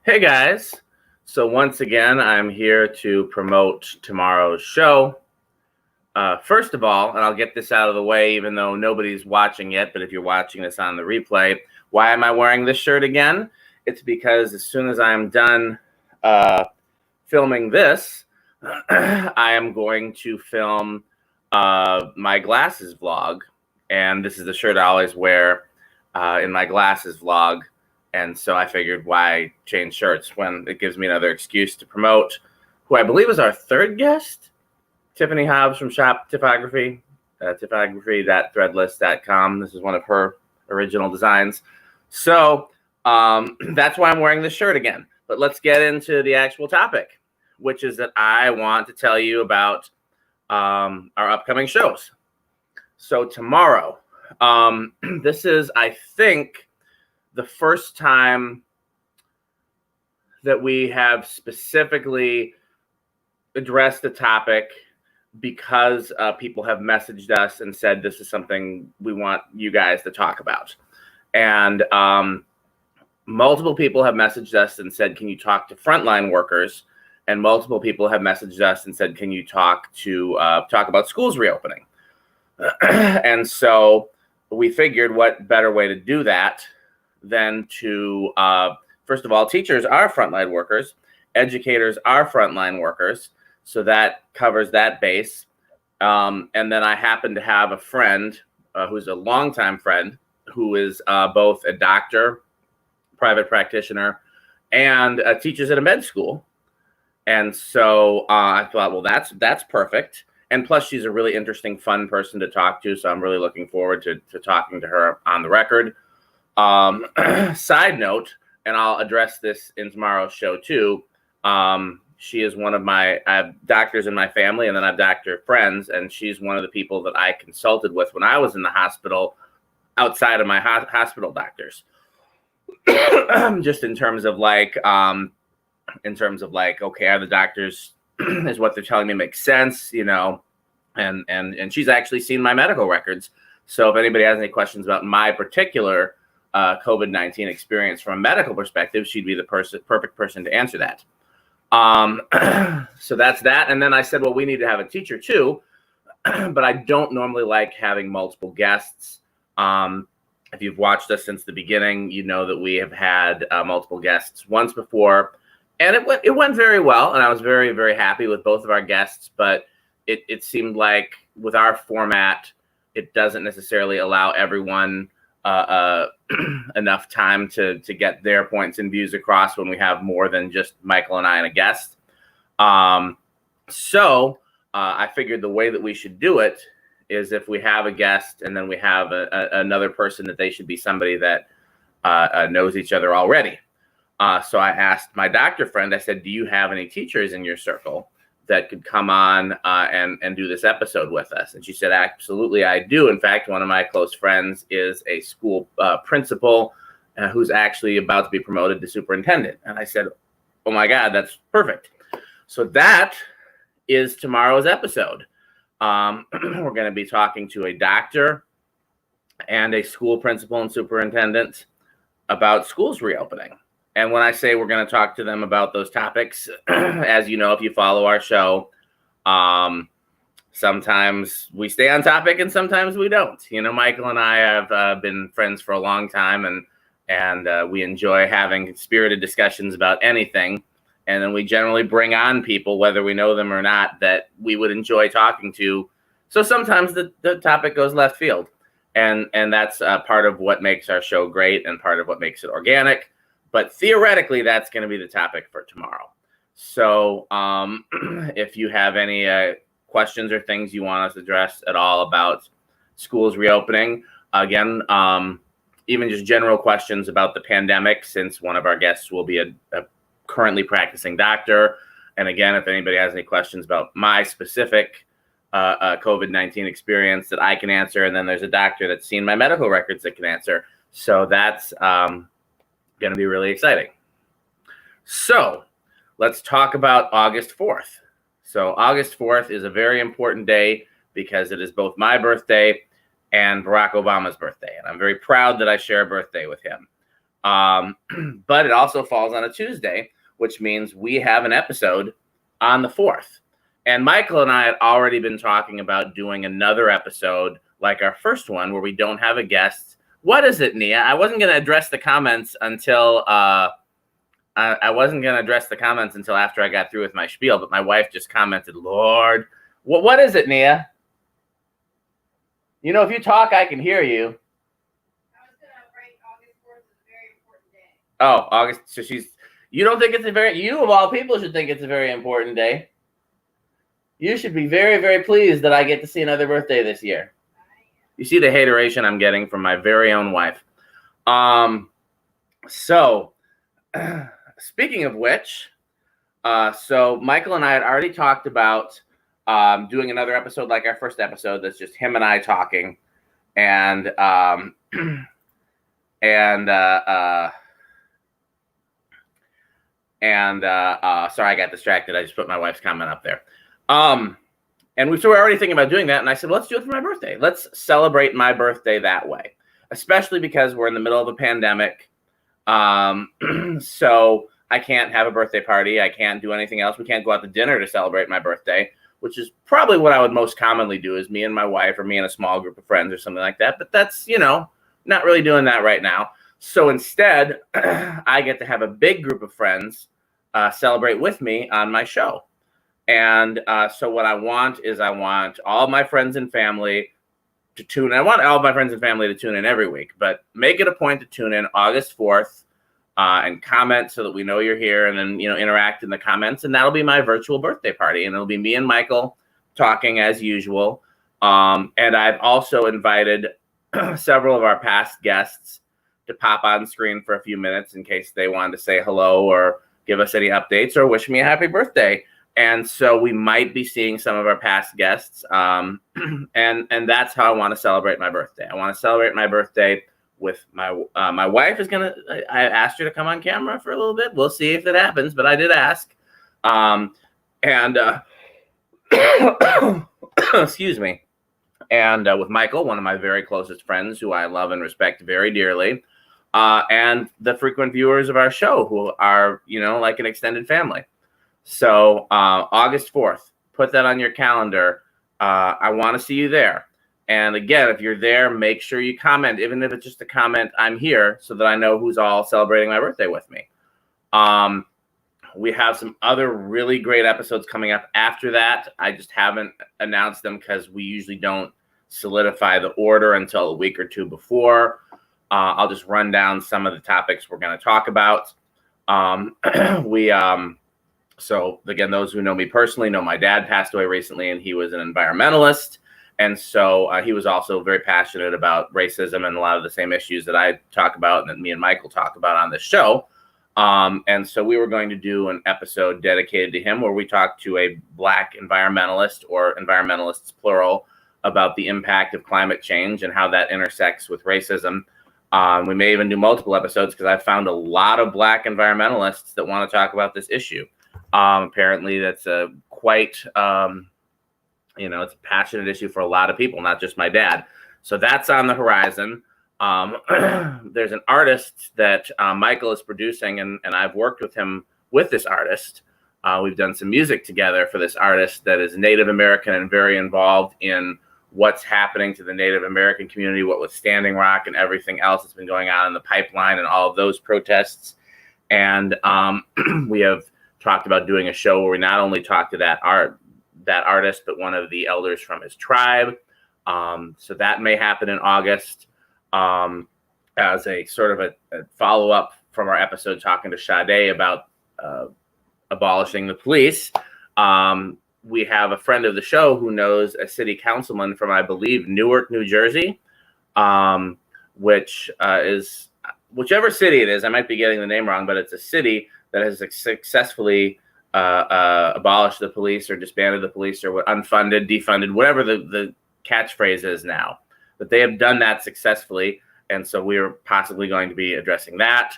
Hey guys. So once again, I'm here to promote tomorrow's show. First of all, and I'll get this out of the way, even though nobody's watching yet, but if you're watching this on the replay, why am I wearing this shirt again? It's because as soon as I'm done filming this, I am going to film my glasses vlog. And this is the shirt I always wear in my glasses vlog. And so I figured why change shirts when it gives me another excuse to promote who I believe is our third guest, Tiffany Hobbs from Shop Typography, typography.threadless.com. This is one of her original designs. So that's why I'm wearing this shirt again. But let's get into the actual topic, which is that I want to tell you about our upcoming shows. So tomorrow, this is, I think, the first time that we have specifically addressed the topic because people have messaged us and said this is something we want you guys to talk about. And multiple people have messaged us and said, can you talk to frontline workers? And multiple people have messaged us and said, can you talk about schools reopening? And so we figured what better way to do that than to, first of all, teachers are frontline workers, educators are frontline workers, so that covers that base. And then I happen to have a friend who's a longtime friend who is both a doctor, private practitioner, and teaches at a med school. And so I thought, well, that's perfect. And plus, she's a really interesting, fun person to talk to, so I'm really looking forward to talking to her on the record. Side note, and I'll address this in tomorrow's show too. She is one of I have doctors in my family, and then I have doctor friends, and she's one of the people that I consulted with when I was in the hospital outside of my hospital doctors. Just in terms of okay, are the doctors, is what they're telling me makes sense, and she's actually seen my medical records. So if anybody has any questions about my particular COVID-19 experience from a medical perspective, she'd be the perfect person to answer that. So that's that. And then I said, well, we need to have a teacher too, but I don't normally like having multiple guests. If you've watched us since the beginning, you know that we have had multiple guests once before, and it went very well. And I was very, very happy with both of our guests, but it seemed like with our format, it doesn't necessarily allow everyone enough time to get their points and views across when we have more than just Michael and I and a guest. So I figured the way that we should do it is if we have a guest and then we have another person, that they should be somebody that knows each other already. So I asked my doctor friend, I said, do you have any teachers in your circle that could come on and do this episode with us? And she said, absolutely, I do. In fact, one of my close friends is a school principal who's actually about to be promoted to superintendent. And I said, oh my God, that's perfect. So that is tomorrow's episode. We're going to be talking to a doctor and a school principal and superintendent about schools reopening. And when I say we're going to talk to them about those topics, as you know, if you follow our show, sometimes we stay on topic and sometimes we don't. Michael and I have been friends for a long time, and we enjoy having spirited discussions about anything. And then we generally bring on people, whether we know them or not, that we would enjoy talking to. So sometimes the topic goes left field. And that's part of what makes our show great and part of what makes it organic. But theoretically, that's going to be the topic for tomorrow. So if you have any questions or things you want us addressed at all about schools reopening, again, even just general questions about the pandemic, since one of our guests will be a currently practicing doctor. And again, if anybody has any questions about my specific COVID-19 experience, that I can answer. And then there's a doctor that's seen my medical records that can answer. So that's going to be really exciting. So let's talk about August 4th. So August 4th is a very important day because it is both my birthday and Barack Obama's birthday. And I'm very proud that I share a birthday with him. But it also falls on a Tuesday, which means we have an episode on the 4th. And Michael and I had already been talking about doing another episode like our first one where we don't have a guest. What is it, Nia? I wasn't going to address the comments until after I got through with my spiel, but my wife just commented, Lord. What is it, Nia? You know, if you talk, I can hear you. I was going to write August 4th is a very important day. Oh, August. So you don't think it's you of all people should think it's a very important day. You should be very, very pleased that I get to see another birthday this year. You see the hateration I'm getting from my very own wife. So speaking of which, so Michael and I had already talked about doing another episode like our first episode. That's just him and I talking. And sorry, I got distracted. I just put my wife's comment up there. And so we're already thinking about doing that. And I said, well, let's do it for my birthday. Let's celebrate my birthday that way, especially because we're in the middle of a pandemic. So I can't have a birthday party. I can't do anything else. We can't go out to dinner to celebrate my birthday, which is probably what I would most commonly do is me and my wife or me and a small group of friends or something like that. But that's, not really doing that right now. So instead, I get to have a big group of friends celebrate with me on my show. And so what I want all my friends and family to tune in. I want all my friends and family to tune in every week, but make it a point to tune in August 4th and comment so that we know you're here, and then, interact in the comments. And that'll be my virtual birthday party. And it'll be me and Michael talking as usual. And I've also invited several of our past guests to pop on screen for a few minutes in case they wanted to say hello or give us any updates or wish me a happy birthday. And so we might be seeing some of our past guests. And that's how I want to celebrate my birthday. I want to celebrate my birthday with my wife is going to, I asked her to come on camera for a little bit. We'll see if it happens, but I did ask. Excuse me. And with Michael, one of my very closest friends who I love and respect very dearly. And the frequent viewers of our show who are, like an extended family. So August 4th, put that on your calendar. I want to see you there. And again, if you're there, make sure you comment, even if it's just a comment, I'm here, so that I know who's all celebrating my birthday with me. We have some other really great episodes coming up after that. I just haven't announced them because we usually don't solidify the order until a week or two before. I'll just run down some of the topics we're going to talk about. So again, those who know me personally know my dad passed away recently, and he was an environmentalist. And so he was also very passionate about racism and a lot of the same issues that I talk about and that me and Michael talk about on this show. And so we were going to do an episode dedicated to him where we talk to a Black environmentalist, or environmentalists plural, about the impact of climate change and how that intersects with racism. We may even do multiple episodes because I've found a lot of Black environmentalists that want to talk about this issue. Apparently that's a quite, it's a passionate issue for a lot of people, not just my dad. So that's on the horizon. There's an artist that Michael is producing, and I've worked with him with this artist. We've done some music together for this artist that is Native American and very involved in what's happening to the Native American community, what with Standing Rock and everything else that's been going on in the pipeline and all of those protests. And we have talked about doing a show where we not only talk to that artist, but one of the elders from his tribe. So that may happen in August as a sort of a follow-up from our episode talking to Sade about abolishing the police. We have a friend of the show who knows a city councilman from, I believe, Newark, New Jersey, which is whichever city it is. I might be getting the name wrong, but it's a city that has successfully abolished the police or disbanded the police or unfunded, defunded, whatever the catchphrase is now. But they have done that successfully, and so we're possibly going to be addressing that.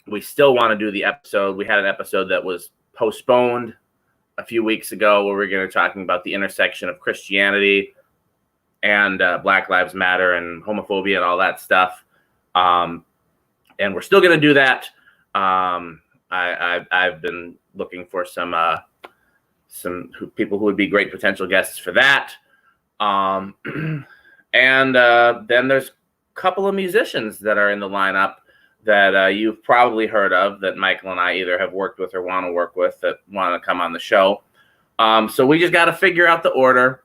We still want to do the episode. We had an episode that was postponed a few weeks ago where we're going to be talking about the intersection of Christianity and Black Lives Matter and homophobia and all that stuff. and we're still going to do that. I've been looking for some people who would be great potential guests for that. And then there's a couple of musicians that are in the lineup that you've probably heard of, that Michael and I either have worked with or want to work with, that want to come on the show. So we just got to figure out the order.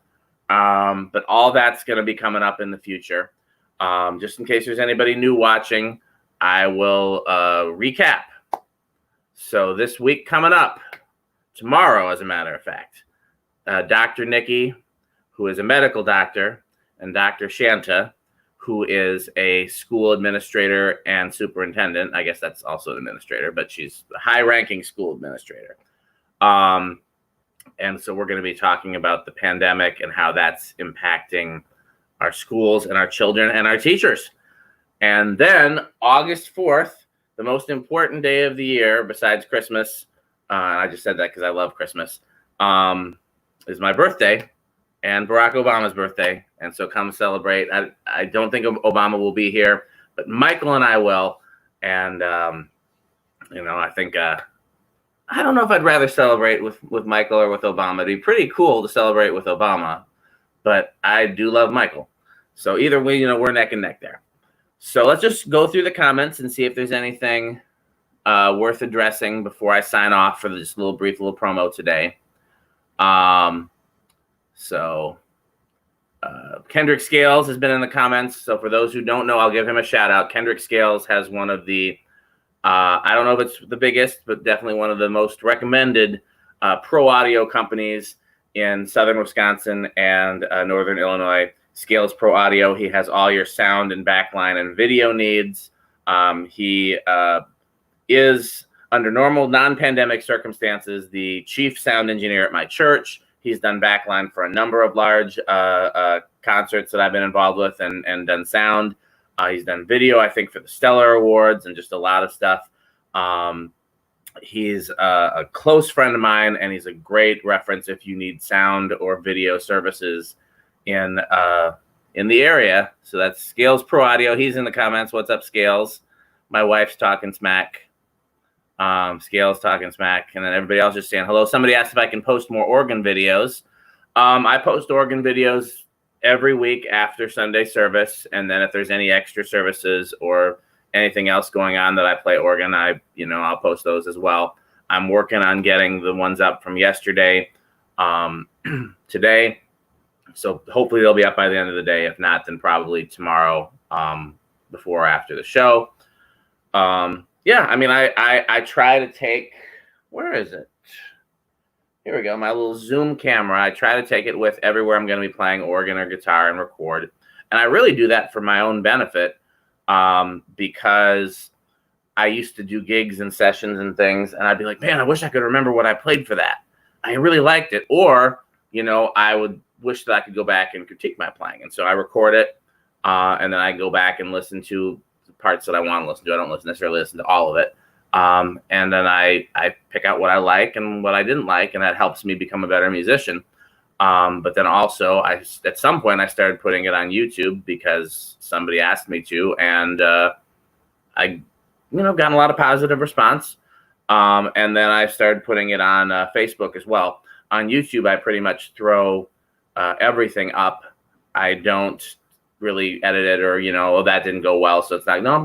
But all that's going to be coming up in the future. Just in case there's anybody new watching, I will recap. So this week coming up, tomorrow, as a matter of fact, Dr. Nikki, who is a medical doctor, and Dr. Shanta, who is a school administrator and superintendent. I guess that's also an administrator, but she's a high-ranking school administrator. And so we're going to be talking about the pandemic and how that's impacting our schools and our children and our teachers. And then August 4th, the most important day of the year besides Christmas, and I just said that because I love Christmas, is my birthday and Barack Obama's birthday. And so come celebrate. I don't think Obama will be here, but Michael and I will. And, I think... I don't know if I'd rather celebrate with Michael or with Obama. It'd be pretty cool to celebrate with Obama, but I do love Michael. So either way, we're neck and neck there. So let's just go through the comments and see if there's anything worth addressing before I sign off for this brief little promo today. Kendrick Scales has been in the comments. So for those who don't know, I'll give him a shout out. Kendrick Scales has one of the I don't know if it's the biggest, but definitely one of the most recommended pro audio companies in southern Wisconsin and northern Illinois. Scales Pro Audio. He has all your sound and backline and video needs. He is, under normal non-pandemic circumstances, the chief sound engineer at my church. He's done backline for a number of large concerts that I've been involved with and done sound. He's done video, I think, for the Stellar Awards and just a lot of stuff. He's a close friend of mine, and he's a great reference if you need sound or video services in the area. So that's Scales Pro Audio. He's in the comments. What's up, Scales? My wife's talking smack. Scales talking smack. And then everybody else just saying hello. Somebody asked if I can post more organ videos. I post organ videos every week after Sunday service, and then if there's any extra services or anything else going on that I play organ, I'll post those as well. I'm working on getting the ones up from yesterday today, so hopefully they'll be up by the end of the day. If not, then probably tomorrow, before or after the show. I try to take, where is it? Here we go, my little Zoom camera. I try to take it with everywhere I'm going to be playing organ or guitar and record. And I really do that for my own benefit, because I used to do gigs and sessions and things, and I'd be like, man, I wish I could remember what I played for that. I really liked it. Or, I would wish that I could go back and critique my playing. And so I record it, and then I go back and listen to the parts that I want to listen to. I don't necessarily listen to all of it. And then I pick out what I like and what I didn't like, and that helps me become a better musician. But then also, at some point I started putting it on YouTube because somebody asked me to, and I gotten a lot of positive response. And then I started putting it on Facebook as well. On YouTube, I pretty much throw everything up. I don't really edit it, or that didn't go well, so it's like, no,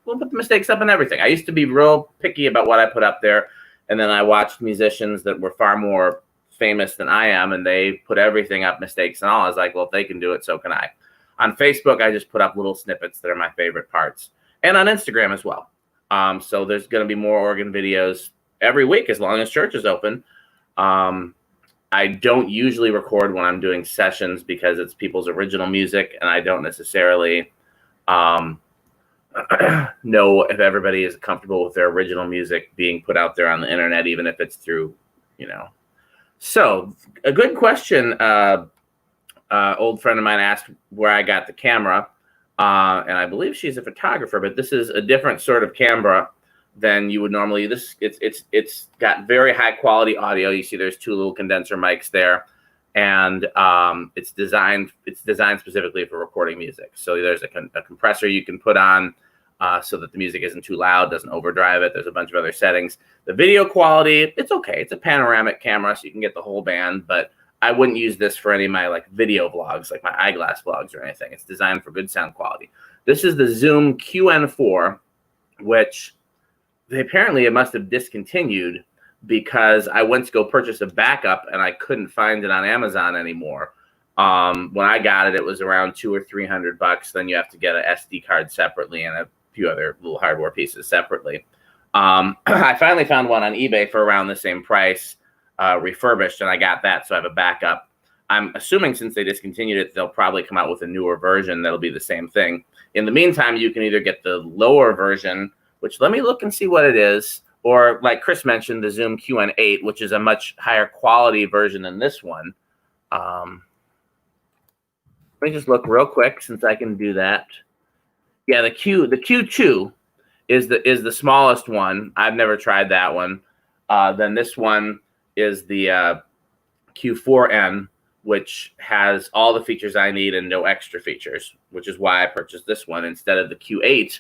we'll put the mistakes up and everything. I used to be real picky about what I put up there, and then I watched musicians that were far more famous than I am, and they put everything up, mistakes and all. I was like, well, if they can do it, so can I. On Facebook, I just put up little snippets that are my favorite parts, and on Instagram as well. So there's going to be more organ videos every week as long as church is open. I don't usually record when I'm doing sessions because it's people's original music, and I don't necessarily know if everybody is comfortable with their original music being put out there on the internet, even if it's through, So a good question. Old friend of mine asked where I got the camera, and I believe she's a photographer, but this is a different sort of camera than you would normally. It's got very high quality audio. You see there's two little condenser mics there, and it's designed specifically for recording music. So there's a compressor you can put on so that the music isn't too loud, doesn't overdrive it. There's a bunch of other settings. The video quality, it's okay. It's a panoramic camera, so you can get the whole band, but I wouldn't use this for any of my like video vlogs, like my eyeglass vlogs or anything. It's designed for good sound quality. This is the Zoom QN4, which it must have discontinued because I went to go purchase a backup and I couldn't find it on Amazon anymore. When I got it, it was around $200 or $300. Then you have to get an SD card separately and a few other little hardware pieces separately. I finally found one on eBay for around the same price, refurbished, and I got that, so I have a backup. I'm assuming since they discontinued it, they'll probably come out with a newer version that'll be the same thing. In the meantime, you can either get the lower version, which let me look and see what it is, or like Chris mentioned, the Zoom QN8, which is a much higher quality version than this one. Let me just look real quick since I can do that. Yeah, the Q2 is the smallest one. I've never tried that one. Then this one is the Q4N, which has all the features I need and no extra features, which is why I purchased this one instead of the Q8,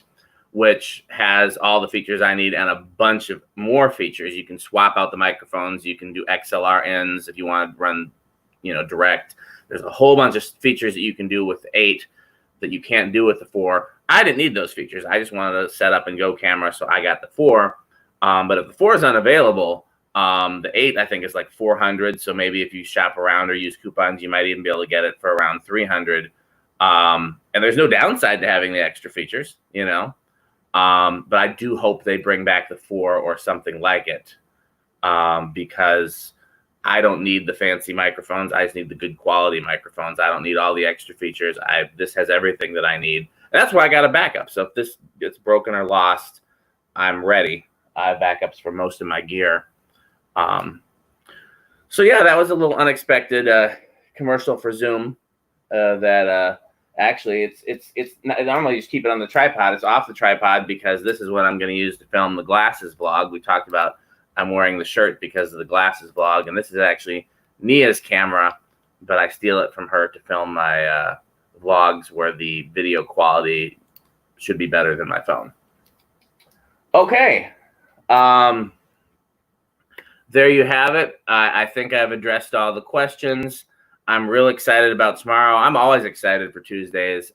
which has all the features I need and a bunch of more features. You can swap out the microphones. You can do XLR ins if you want to run, direct. There's a whole bunch of features that you can do with the 8 that you can't do with the 4. I didn't need those features. I just wanted to set up and go camera, so I got the 4. But if the 4 is unavailable, the 8 I think is like $400. So maybe if you shop around or use coupons, you might even be able to get it for around $300. And there's no downside to having the extra features, But I do hope they bring back the 4 or something like it, because I don't need the fancy microphones. I just need the good quality microphones. I don't need all the extra features. This has everything that I need. And that's why I got a backup. So if this gets broken or lost, I'm ready. I have backups for most of my gear. So yeah, that was a little unexpected commercial for Zoom. Actually, it's not, normally you just keep it on the tripod. It's off the tripod because this is what I'm going to use to film the glasses vlog. We talked about I'm wearing the shirt because of the glasses vlog, and this is actually Nia's camera, but I steal it from her to film my vlogs where the video quality should be better than my phone. Okay. There you have it. I think I've addressed all the questions. I'm real excited about tomorrow. I'm always excited for Tuesdays.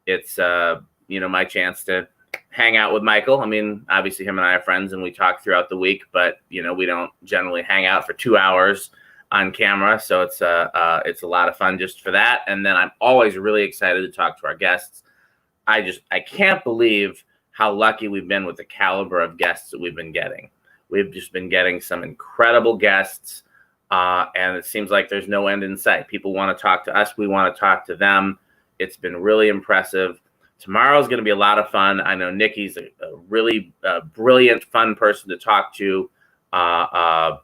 It's my chance to hang out with Michael. I mean, obviously him and I are friends and we talk throughout the week, but we don't generally hang out for 2 hours on camera. So it's a lot of fun just for that. And then I'm always really excited to talk to our guests. I can't believe how lucky we've been with the caliber of guests that we've been getting. We've just been getting some incredible guests. And it seems like there's no end in sight. People want to talk to us. We want to talk to them. It's been really impressive. Tomorrow's going to be a lot of fun. I know Nikki's a really brilliant, fun person to talk to. I'm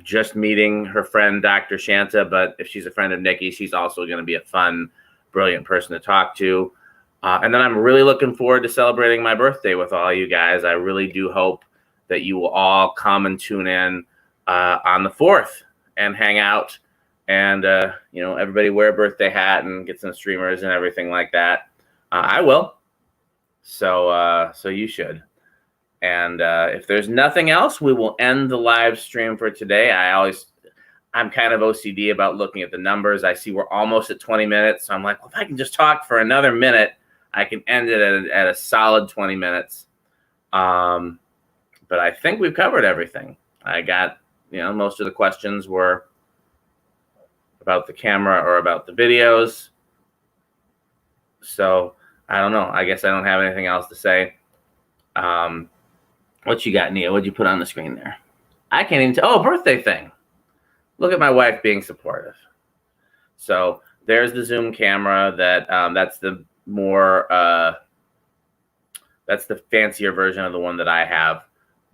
just meeting her friend, Dr. Shanta, but if she's a friend of Nikki, she's also going to be a fun, brilliant person to talk to. And then I'm really looking forward to celebrating my birthday with all you guys. I really do hope that you will all come and tune in on the 4th and hang out and, everybody wear a birthday hat and get some streamers and everything like that. I will. So you should. And if there's nothing else, we will end the live stream for today. I'm kind of OCD about looking at the numbers. I see we're almost at 20 minutes. So I'm like, well, if I can just talk for another minute, I can end it at a solid 20 minutes. But I think we've covered everything. I got, most of the questions were about the camera or about the videos. So I don't know. I guess I don't have anything else to say. What you got, Nia? What'd you put on the screen there? I can't even tell. Oh, birthday thing. Look at my wife being supportive. So there's the Zoom camera. That's the more that's the fancier version of the one that I have,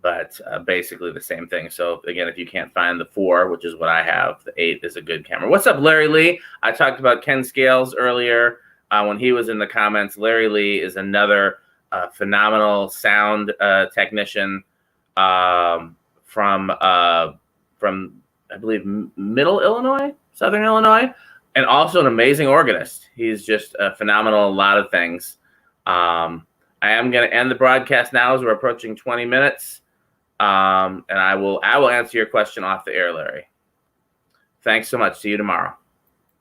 but basically the same thing. So again, if you can't find the 4, which is what I have, the 8 is a good camera. What's up, Larry Lee? I talked about Ken Scales earlier when he was in the comments. Larry Lee is another phenomenal sound technician from I believe Middle Illinois, Southern Illinois, and also an amazing organist. He's just phenomenal at a lot of things. I am going to end the broadcast now as we're approaching 20 minutes. And I will answer your question off the air, Larry. Thanks so much. See you tomorrow.